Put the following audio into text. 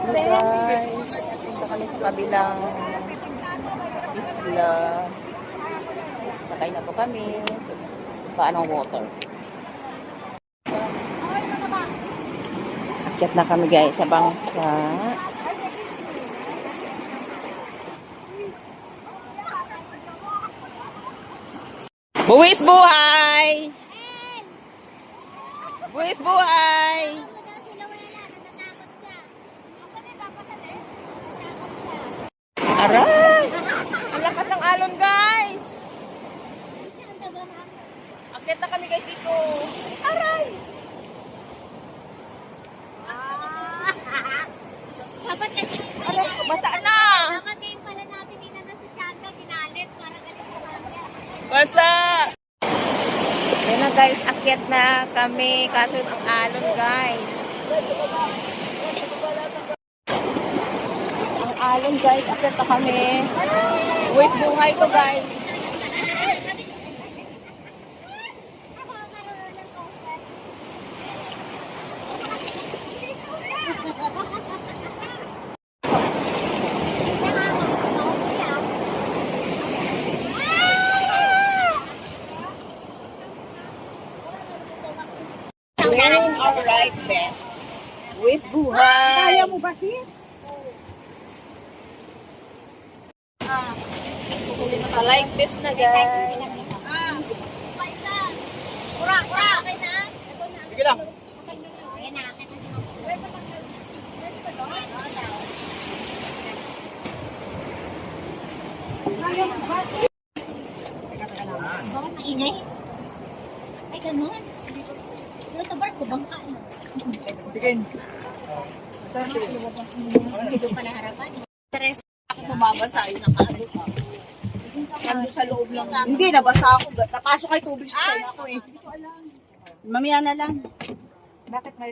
Guys, punta kami sa kabilang isla. Sakay na po kami. Paanong water. Akyat na kami guys sa bangka. Buwis buhay! Buwis buhay! Aray! Ang lakas ng alon guys! Akyat na kami guys dito. Aray! Aray, basa na! Basa! Yan na guys, akyat na kami kaso ang alon guys. Ang alon guys, akyat na kami. Buwis buhay to guys. Wearing our right vest. Buwis buhay. Kaya mo ba siya? Naka-like vest na guys. Ura, okay na? Sige lang. Okay na. Bakit maingay? Ay, ganun. Wala sa bar ko, bangka na. Tigin. Saan siya? Dito pala harapan. Tres ako mababasa yun ang kaano ka. Nandun sa loob lang. Hindi, nabasa ako. Napasok kay tubig sa tayo ako eh. Hindi ko alam. Mamaya na lang. Bakit may